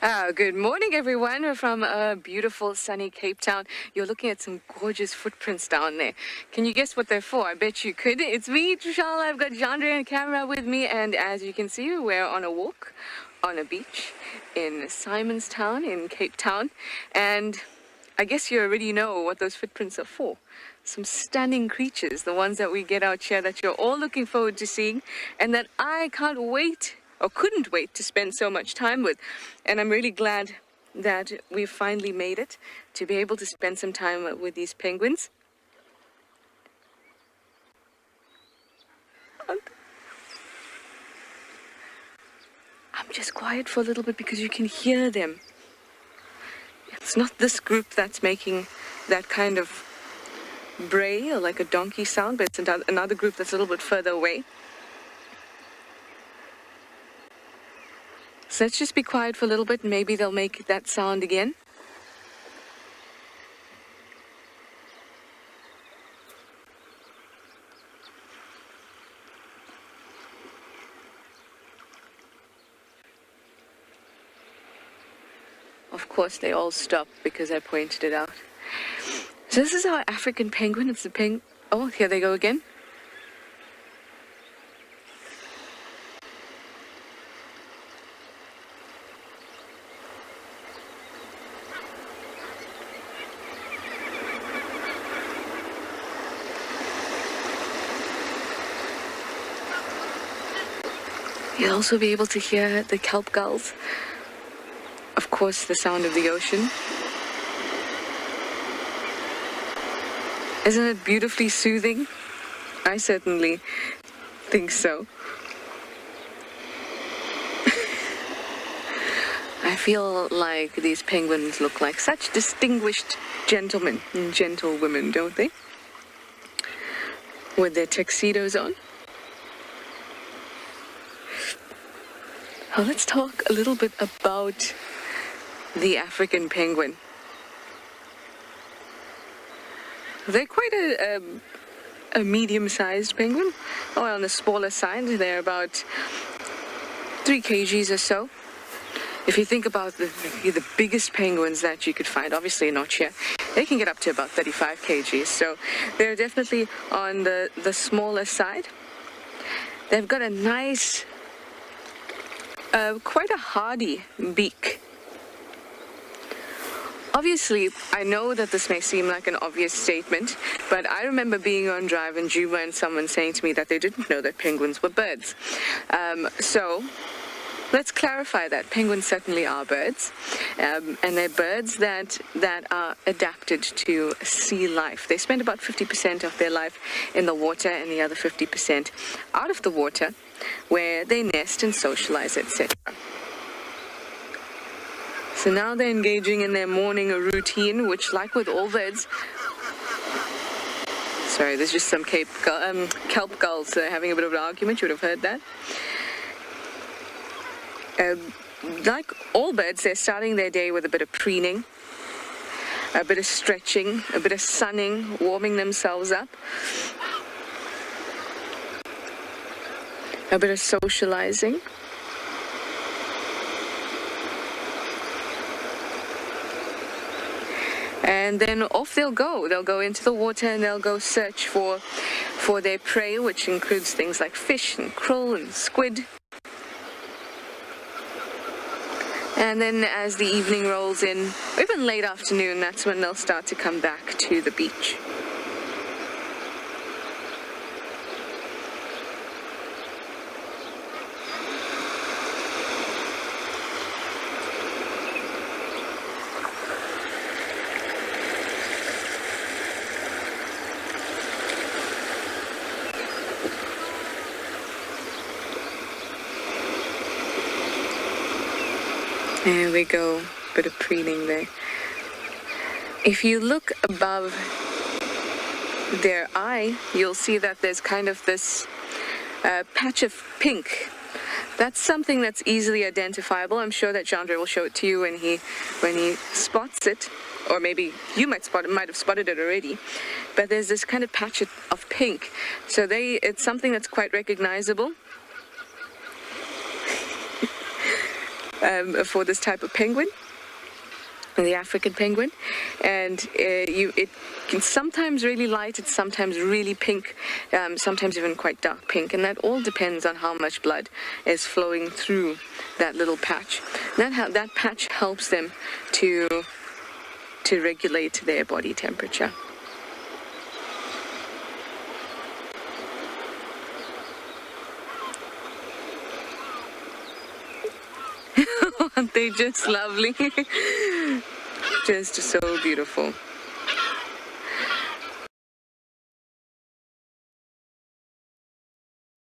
Good morning, everyone, from beautiful, sunny Cape Town. You're looking at some gorgeous footprints down there. Can you guess what they're for? I bet you could. It's me, Trishal. I've got Jandre and camera with me, and as you can see, we're on a walk on a beach in Simonstown in Cape Town. And I guess you already know what those footprints are for. Some stunning creatures, the ones that we get out here that you're all looking forward to seeing, and that I can't wait or couldn't wait to spend so much time with. And I'm really glad that we've finally made it to be able to spend some time with these penguins. I'm just quiet for a little bit because you can hear them. It's not this group that's making that kind of bray or like a donkey sound, but it's another group that's a little bit further away. So let's just be quiet for a little bit and maybe they'll make that sound again. Of course, they all stop because I pointed it out. So this is our African penguin. It's the Oh, here they go again. You'll also be able to hear the kelp gulls. Of course, the sound of the ocean. Isn't it beautifully soothing? I certainly think so. I feel like these penguins look like such distinguished gentlemen and gentlewomen, don't they? With their tuxedos on. Now let's talk a little bit about the African penguin. They're quite a medium-sized penguin, or on the smaller side. They're about 3 kgs or so. If you think about the biggest penguins that you could find, obviously not here, they can get up to about 35 kgs. So they're definitely on the smaller side. They've got a nice, quite a hardy beak. Obviously, I know that this may seem like an obvious statement, but I remember being on Drive in Juba and someone saying to me that they didn't know that penguins were birds. So let's clarify that. Penguins certainly are birds, and they're birds that are adapted to sea life. They spend about 50% of their life in the water and the other 50% out of the water, where they nest and socialize, etc. So now they're engaging in their morning routine, which, like with all birds, sorry, there's just some kelp gulls having a bit of an argument. You would have heard that. Like all birds, they're starting their day with a bit of preening, a bit of stretching, a bit of sunning, warming themselves up, a bit of socializing. And then off they'll go. They'll go into the water and they'll go search for their prey, which includes things like fish and krill and squid. And then as the evening rolls in, or even late afternoon, that's when they'll start to come back to the beach. There we go, bit of preening there. If you look above their eye, you'll see that there's kind of this patch of pink. That's something that's easily identifiable. I'm sure that Jandre will show it to you when he spots it, or maybe you might have spotted it already. But there's this kind of patch of pink, so it's something that's quite recognizable. for this type of penguin, the African penguin, and it can sometimes really light, it's sometimes really pink, sometimes even quite dark pink, and that all depends on how much blood is flowing through that little patch. That patch helps them to regulate their body temperature. Aren't they just lovely? Just so beautiful.